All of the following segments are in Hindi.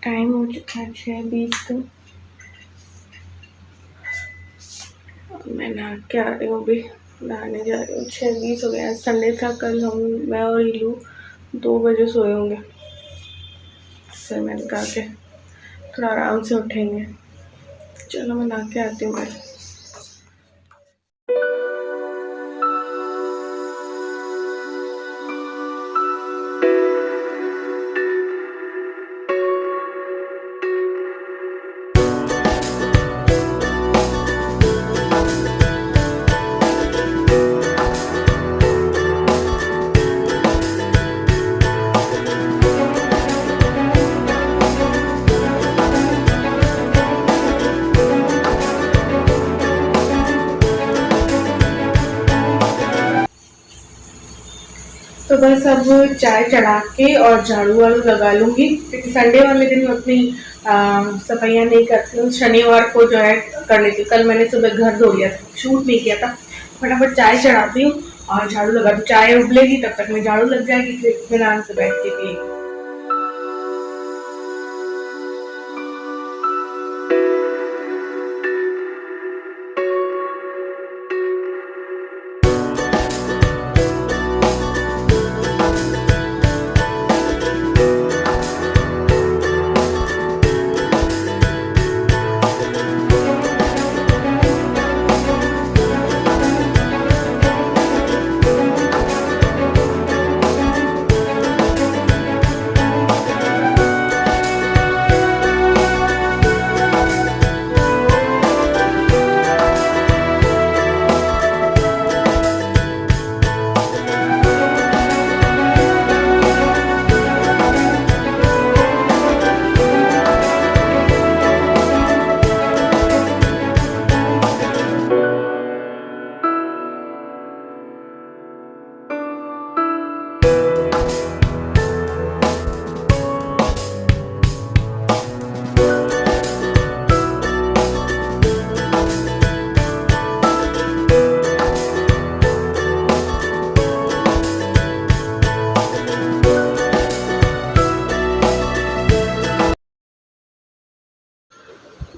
टाइम हो चुका है 6:20 का। मैं नहा के आ रही हूँ, अभी नहाने जा रही हूँ। 6:20 हो गया। संडे था कल, मैं और इलू 2 बजे सोए होंगे। फिर मैंने कहा कि थोड़ा आराम से उठेंगे। चलो मैं नहा के आती हूँ। तो बस अब चाय चढ़ा के और झाड़ू वाड़ू लगा लूँगी, क्योंकि संडे वाले दिन मैं अपनी सफाइयाँ नहीं करती हूँ। शनिवार को जो है कर लेती हूँ। कल मैंने सुबह घर धो लिया था, शूट नहीं किया था। फटाफट चाय चढ़ाती हूँ और झाड़ू लगा दूँ। चाय उबलेगी तब तक में झाड़ू लग जाएगी, फिर इत्मीनान से बैठ के पिएगी।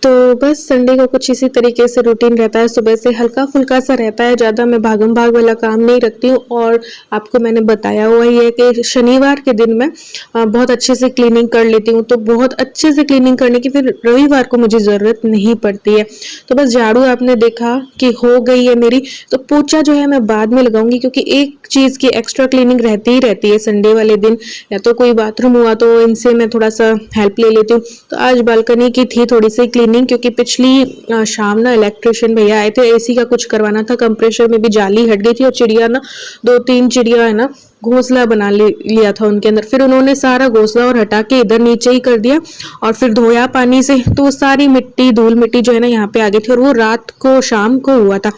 तो बस संडे को कुछ इसी तरीके से रूटीन रहता है। सुबह से हल्का फुल्का सा रहता है, ज़्यादा मैं भागम भाग वाला काम नहीं रखती हूँ। और आपको मैंने बताया हुआ ही है कि शनिवार के दिन मैं बहुत अच्छे से क्लीनिंग कर लेती हूँ। तो बहुत अच्छे से क्लीनिंग करने की फिर रविवार को मुझे ज़रूरत नहीं पड़ती है। तो बस झाड़ू आपने देखा कि हो गई है मेरी। तो पोछा जो है मैं बाद में लगाऊंगी, क्योंकि एक चीज़ की एक्स्ट्रा क्लीनिंग रहती ही रहती है संडे वाले दिन। या तो कोई बाथरूम हुआ तो इनसे मैं थोड़ा सा हेल्प ले लेती हूँ। तो आज बालकनी की थी थोड़ी सी क्लीनिंग, क्योंकि पिछली शाम ना इलेक्ट्रिशियन भैया आए थे, एसी का कुछ करवाना था। कंप्रेसर में भी जाली हट गई थी और चिड़िया ना 2-3 चिड़िया है ना घोंसला बना लिया था उनके अंदर। फिर उन्होंने सारा घोंसला और हटा के इधर नीचे ही कर दिया और फिर धोया पानी से। तो सारी मिट्टी धूल मिट्टी जो है ना यहाँ पे आ गई थी, और वो रात को शाम को हुआ था।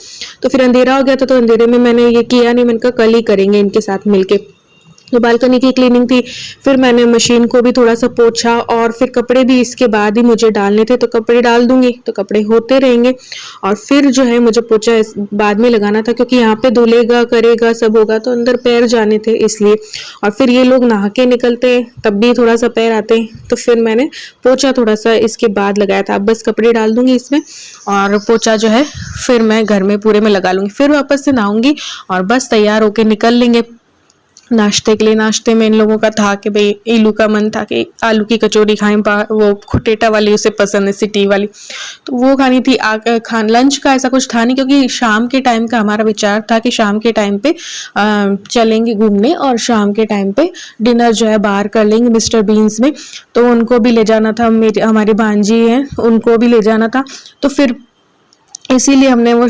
तो फिर अंधेरा हो गया था, तो अंधेरे में मैंने ये किया नहीं। मैंने कहा कल ही करेंगे इनके साथ मिलके। तो बालकनी की क्लीनिंग थी। फिर मैंने मशीन को भी थोड़ा सा पोछा, और फिर कपड़े भी इसके बाद ही मुझे डालने थे। तो कपड़े डाल दूंगी तो कपड़े होते रहेंगे। और फिर जो है मुझे पोछा बाद में लगाना था, क्योंकि यहाँ पे धुलेगा करेगा सब होगा तो अंदर पैर जाने थे इसलिए। और फिर ये लोग नहा के निकलते हैं तब भी थोड़ा सा पैर आते हैं। तो फिर मैंने पोछा थोड़ा सा इसके बाद लगाया था। अब बस कपड़े डाल दूंगी इसमें, और पोछा जो है फिर मैं घर में पूरे में लगा लूंगी। फिर वापस से नहाऊंगी और बस तैयार होके निकल लेंगे नाश्ते के लिए। नाश्ते में इन लोगों का था कि भाई इलू का मन था कि आलू की कचौरी खाएं, वो खुटेटा वाली उसे पसंद है, सिटी वाली, तो वो खानी थी। लंच का ऐसा कुछ था नहीं, क्योंकि शाम के टाइम का हमारा विचार था कि शाम के टाइम पे चलेंगे घूमने, और शाम के टाइम पे डिनर जो है बाहर कर लेंगे मिस्टर बीन्स में। तो उनको भी ले जाना था, हमारी भांजी हैं उनको भी ले जाना था। तो फिर इसीलिए हमने वो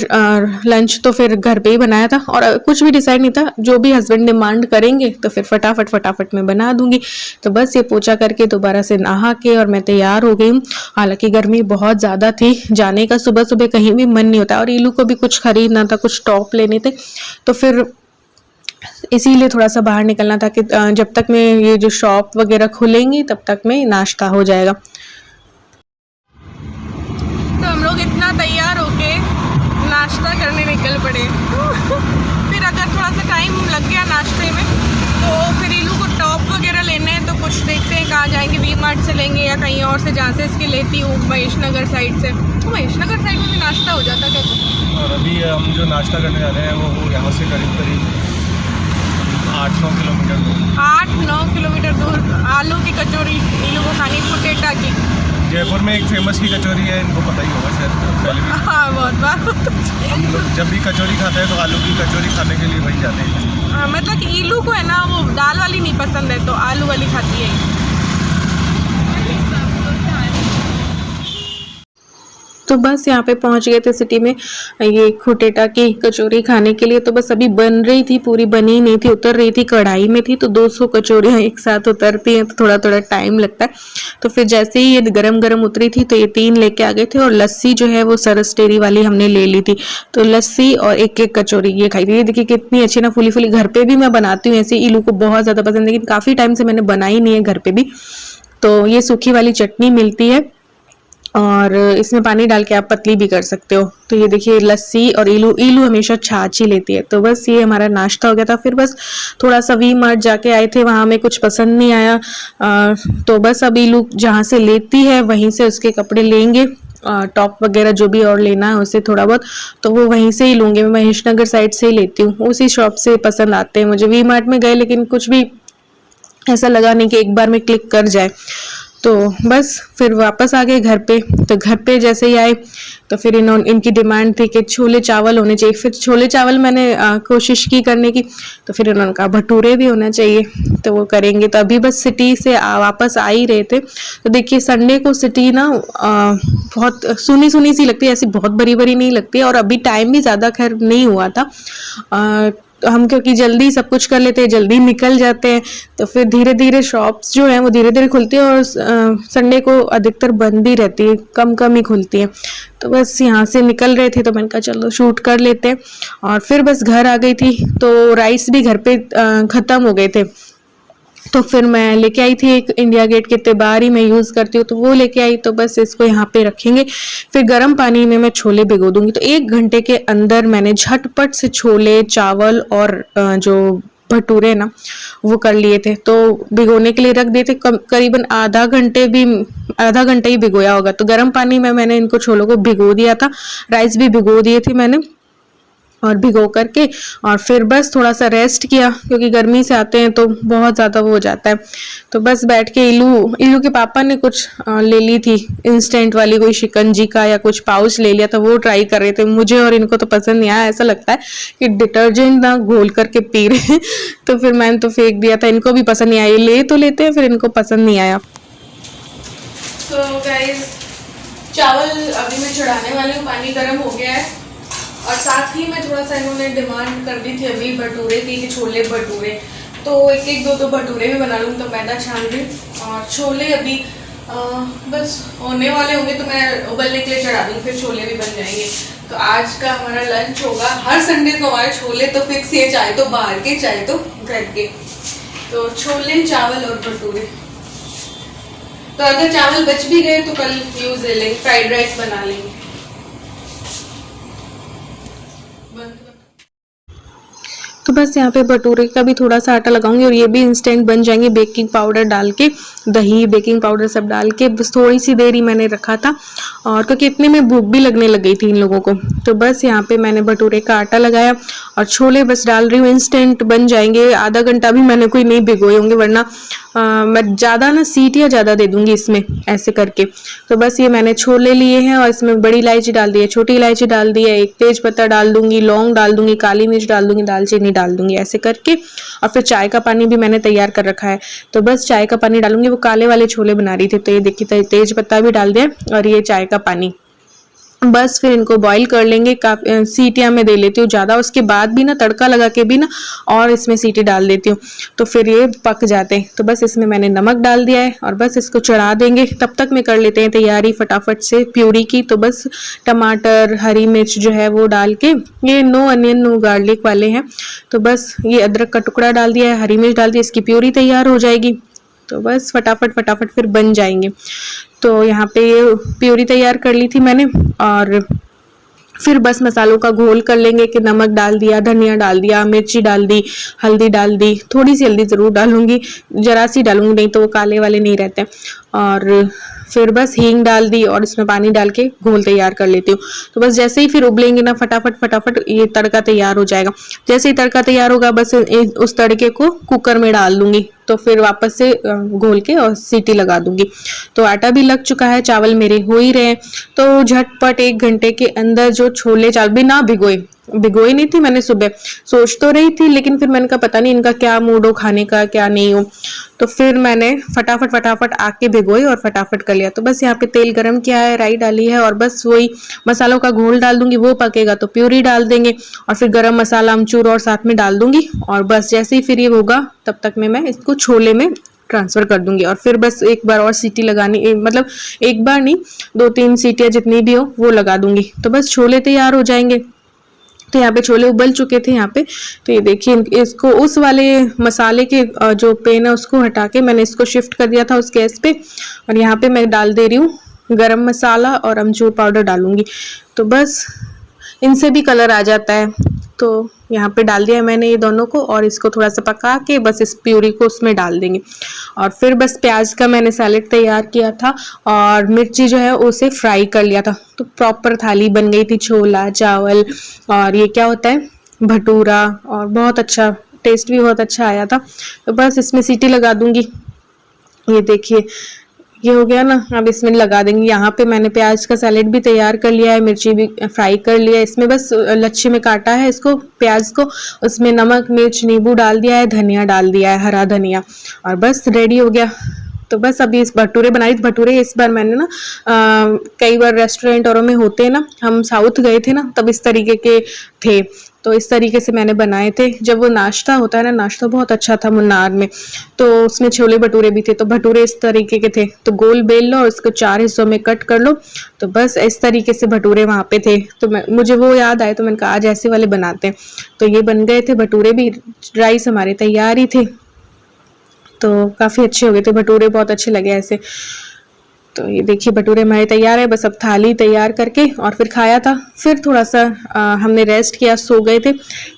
लंच तो फिर घर पे ही बनाया था, और कुछ भी डिसाइड नहीं था। जो भी हस्बैंड डिमांड करेंगे तो फिर फटाफट मैं बना दूंगी। तो बस ये पोछा करके दोबारा से नहा के और मैं तैयार हो गई हूँ। हालांकि गर्मी बहुत ज़्यादा थी, जाने का सुबह सुबह कहीं भी मन नहीं होता, और इलू को भी कुछ खरीदना था, कुछ टॉप लेने थे। तो फिर इसीलिए थोड़ा सा बाहर निकलना था कि जब तक मैं ये जो शॉप वगैरह खुलेंगी तब तक में नाश्ता हो जाएगा। तो हम लोग इतना तैयार होके नाश्ता करने निकल पड़े। फिर अगर थोड़ा सा टाइम लग गया नाश्ते में तो फिर इलू को टॉप वगैरह लेने हैं, तो कुछ देखते हैं कहाँ जाएंगे। वी मार्ट मार्ट से लेंगे या कहीं और से जहाँ से इसकी लेती हूँ, महेश नगर साइड से। तो महेश नगर साइड में भी नाश्ता हो जाता क्या? और अभी हम जो नाश्ता करने जा रहे हैं वो यहाँ से करीब 8-9 किलोमीटर दूर। 8-9 किलोमीटर दूर आलू की कचौरी इन लोगों को खानी, फुटेटा की। जयपुर में एक फेमस की कचौरी है, इनको पता ही होगा शायद, पहले भी। हाँ, बहुत बार। हम लोग जब भी कचौरी खाते हैं तो आलू की कचौरी खाने के लिए वही जाते हैं। मतलब कि ईलू को है ना, वो दाल वाली नहीं पसंद है तो आलू वाली खाती है। तो बस यहाँ पे पहुँच गए थे सिटी में ये खुटेटा की कचौरी खाने के लिए। तो बस अभी बन रही थी, पूरी बनी नहीं थी, उतर रही थी, कढ़ाई में थी। तो 200 कचौरियाँ एक साथ उतरती हैं तो थोड़ा थोड़ा टाइम लगता है। तो फिर जैसे ही ये गरम गरम उतरी थी तो ये 3 लेके आ गए थे। और लस्सी जो है वो सरस डेयरी वाली हमने ले ली थी। तो लस्सी और एक एक कचौरी ये खाई थी। ये देखिए कितनी अच्छी ना, फुली फुली। घर पे भी मैं बनाती हूँ ऐसे, इलू को बहुत ज़्यादा पसंद है, लेकिन काफ़ी टाइम से मैंने बनाई नहीं है घर पे भी। तो ये सूखी वाली चटनी मिलती है और इसमें पानी डाल के आप पतली भी कर सकते हो। तो ये देखिए लस्सी और इलू हमेशा छाछ ही लेती है। तो बस ये हमारा नाश्ता हो गया था। फिर बस थोड़ा सा वी मार्ट जाके आए थे, वहाँ हमें कुछ पसंद नहीं आया। तो बस अब इलू जहाँ से लेती है वहीं से उसके कपड़े लेंगे, टॉप वगैरह जो भी और लेना है उसे थोड़ा बहुत, तो वो वहीं से ही लूँगी। मैं महेश नगर साइड से ही लेती हूँ, उसी शॉप से पसंद आते हैं मुझे। वी मार्ट में गए लेकिन कुछ भी ऐसा लगा नहीं कि एक बार में क्लिक कर जाए। तो बस फिर वापस आ गए घर पे। तो घर पे जैसे ही आए तो फिर इनकी डिमांड थी कि छोले चावल होने चाहिए। फिर छोले चावल मैंने कोशिश की करने की, तो फिर उन्होंने कहा भटूरे भी होना चाहिए, तो वो करेंगे। तो अभी बस सिटी से वापस आ ही रहे थे। तो देखिए संडे को सिटी ना बहुत सुनी सुनी सी लगती है, ऐसी बहुत बड़ी बड़ी नहीं लगती है। और अभी टाइम भी ज़्यादा खैर नहीं हुआ था, तो हम क्योंकि जल्दी सब कुछ कर लेते हैं, जल्दी निकल जाते हैं, तो फिर धीरे धीरे शॉप्स जो हैं वो धीरे धीरे खुलती है। और संडे को अधिकतर बंद ही रहती है, कम कम ही खुलती है। तो बस यहाँ से निकल रहे थे तो मैंने कहा चलो शूट कर लेते हैं। और फिर बस घर आ गई थी तो राइस भी घर पे ख़त्म हो गए थे। तो फिर मैं लेके आई थी एक इंडिया गेट के तिबारी मैं यूज़ करती हूँ, तो वो लेके आई। तो बस इसको यहाँ पे रखेंगे, फिर गर्म पानी में मैं छोले भिगो दूंगी। तो 1 घंटे के अंदर मैंने झटपट से छोले चावल और जो भटूरे ना वो कर लिए थे। तो भिगोने के लिए रख दिए थे, करीबन आधा घंटे ही भिगोया होगा। तो गर्म पानी में मैंने इनको छोलों को भिगो दिया था, राइस भी भिगो दिए थे मैंने, और भिगो करके और फिर बस थोड़ा सा रेस्ट किया, क्योंकि गर्मी से आते हैं तो बहुत ज़्यादा वो हो जाता है। तो बस बैठ के इलू के पापा ने कुछ ले ली थी इंस्टेंट वाली, कोई शिकंजी का या कुछ पाउच ले लिया था, वो ट्राई कर रहे थे। मुझे और इनको तो पसंद नहीं आया, ऐसा लगता है कि डिटर्जेंट ना घोल करके पी रहे हैं। तो फिर मैंने तो फेंक दिया था, इनको भी पसंद नहीं आया। ले तो लेते हैं, फिर इनको पसंद नहीं आया। तो गाइस चावल अभी मैं चढ़ाने वाली हूँ, पानी गर्म हो गया है। और साथ ही में थोड़ा सा इन्होंने डिमांड कर दी थी अभी भटूरे की, कि छोले भटूरे, तो एक दो भटूरे भी बना लूँ। तो मैदा छान ली और छोले अभी बस होने वाले होंगे तो मैं उबलने के लिए चढ़ा दूँगी, फिर छोले भी बन जाएंगे। तो आज का हमारा लंच होगा, हर संडे को हमारे छोले तो फिक्स ही है, चाहे तो बाहर के चाहे तो घर के। तो छोले चावल और भटूरे। तो अगर चावल बच भी गए तो कल यूज़ ले लेंगे, फ्राइड राइस बना लेंगे। तो बस यहाँ पे भटूरे का भी थोड़ा सा आटा लगाऊंगी और ये भी इंस्टेंट बन जाएंगे, बेकिंग पाउडर डाल के, दही बेकिंग पाउडर सब डाल के। बस थोड़ी सी देर ही मैंने रखा था, और क्योंकि इतने में भूख भी लगने लग गई थी इन लोगों को। तो बस यहाँ पे मैंने भटूरे का आटा लगाया और छोले बस डाल रही हूँ, इंस्टेंट बन जाएंगे। आधा घंटा भी मैंने कोई नहीं भिगोए होंगे, वरना मैं ज़्यादा ना सीटियाँ ज़्यादा दे दूंगी इसमें ऐसे करके। तो बस ये मैंने छोले लिए हैं और इसमें बड़ी इलायची डाल दी है, छोटी इलायची डाल दी है, एक तेज पत्ता डाल दूंगी, लौंग डाल दूंगी, काली मिर्च डाल दूंगी, दालचीनी डाल दूंगी ऐसे करके। और फिर चाय का पानी भी मैंने तैयार कर रखा है, तो बस चाय का पानी डालूंगी। वो काले वाले छोले बना रही थी तो ये देखिए तेज पत्ता भी डाल दिया और ये चाय का पानी। बस फिर इनको बॉईल कर लेंगे, काफ़ी सीटियाँ में दे लेती हूँ ज़्यादा, उसके बाद भी ना तड़का लगा के भी ना और इसमें सीटी डाल देती हूँ, तो फिर ये पक जाते हैं। तो बस इसमें मैंने नमक डाल दिया है और बस इसको चढ़ा देंगे। तब तक में कर लेते हैं तैयारी फटाफट से प्यूरी की। तो बस टमाटर हरी मिर्च जो है वो डाल के, ये नो अनियन नो गार्लिक वाले हैं, तो बस ये अदरक का टुकड़ा डाल दिया है, हरी मिर्च डाल दी, इसकी प्यूरी तैयार हो जाएगी। तो बस फटाफट फिर बन जाएंगे। तो यहाँ पे ये प्यूरी तैयार कर ली थी मैंने, और फिर बस मसालों का घोल कर लेंगे कि नमक डाल दिया, धनिया डाल दिया, मिर्ची डाल दी, हल्दी डाल दी, थोड़ी सी हल्दी ज़रूर डालूंगी, जरा सी डालूंगी, नहीं तो वो काले वाले नहीं रहते। और फिर बस हींग डाल दी और इसमें पानी डाल के घोल तैयार कर लेती हूँ। तो बस जैसे ही फिर उबलेंगे ना फटाफट फटाफट ये तड़का तैयार हो जाएगा। जैसे ही तड़का तैयार होगा बस उस तड़के को कुकर में डाल दूंगी, तो फिर वापस से घोल के और सीटी लगा दूंगी। तो आटा भी लग चुका है, चावल मेरे हो ही रहे हैं। तो झटपट 1 घंटे के अंदर जो छोले चावल बिना भिगोई नहीं थी मैंने, सुबह सोच तो रही थी लेकिन फिर मैंने कहा पता नहीं इनका क्या मूड हो खाने का क्या नहीं हो, तो फिर मैंने फटाफट आके भिगोई और फटाफट कर लिया। तो बस यहाँ पे तेल गरम किया है, राई डाली है और बस वही मसालों का घोल डाल दूंगी, वो पकेगा तो प्यूरी डाल देंगे और फिर गरम मसाला अमचूर और साथ में डाल दूंगी। और बस जैसे ही फिर ये होगा तब तक में मैं इसको छोले में ट्रांसफर कर दूंगी और फिर बस एक बार और सीटी लगानी, मतलब एक बार नहीं 2-3 सीटियां जितनी भी हो वो लगा दूंगी, तो बस छोले तैयार हो जाएंगे। तो यहाँ पे छोले उबल चुके थे यहाँ पे। तो ये देखिए इसको उस वाले मसाले के जो पेन है उसको हटा के मैंने इसको शिफ्ट कर दिया था उस गैस पे, और यहाँ पे मैं डाल दे रही हूँ गरम मसाला और अमचूर पाउडर डालूंगी। तो बस इनसे भी कलर आ जाता है। तो यहाँ पे डाल दिया है मैंने ये दोनों को और इसको थोड़ा सा पका के बस इस प्यूरी को उसमें डाल देंगे। और फिर बस प्याज का मैंने सैलेड तैयार किया था और मिर्ची जो है उसे फ्राई कर लिया था। तो प्रॉपर थाली बन गई थी, छोला चावल और ये क्या होता है भटूरा, और बहुत अच्छा टेस्ट भी बहुत अच्छा आया था। तो बस इसमें सीटी लगा दूंगी। ये देखिए ये हो गया ना, अब इसमें लगा देंगे। यहाँ पे मैंने प्याज का सैलेड भी तैयार कर लिया है, मिर्ची भी फ्राई कर लिया है, इसमें बस लच्छे में काटा है इसको प्याज को, उसमें नमक मिर्च नींबू डाल दिया है, धनिया डाल दिया है हरा धनिया, और बस रेडी हो गया। तो बस अभी इस भटूरे बनाई, भटूरे इस बार मैंने ना कई बार रेस्टोरेंट और में होते हैं ना, हम साउथ गए थे ना तब इस तरीके के थे, तो इस तरीके से मैंने बनाए थे। जब वो नाश्ता होता है ना, नाश्ता बहुत अच्छा था मुन्नार में, तो उसमें छोले भटूरे भी थे। तो भटूरे इस तरीके के थे, तो गोल बेल लो और इसको 4 हिस्सों में कट कर लो। तो बस इस तरीके से भटूरे वहाँ पे थे, तो मुझे वो याद आए तो मैंने कहा आज ऐसे वाले बनाते हैं। तो ये बन गए थे भटूरे भी, राइस हमारे तैयार ही थे, तो काफ़ी अच्छे हो गए थे भटूरे, बहुत अच्छे लगे ऐसे। तो ये देखिए भटूरे हमारे तैयार है, बस अब थाली तैयार करके और फिर खाया था। फिर थोड़ा सा हमने रेस्ट किया, सो गए थे,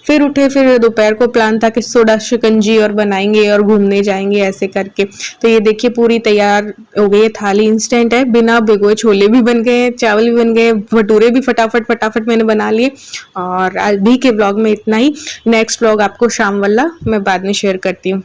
फिर उठे, फिर दोपहर को प्लान था कि सोडा शिकंजी और बनाएंगे और घूमने जाएंगे ऐसे करके। तो ये देखिए पूरी तैयार हो गई है थाली, इंस्टेंट है, बिना भिगोए छोले भी बन गए, चावल भी बन गए, भटूरे भी फटाफट मैंने बना लिए। और आज भी के ब्लॉग में इतना ही। नेक्स्ट ब्लॉग आपको शाम वाला मैं बाद में शेयर करती हूँ।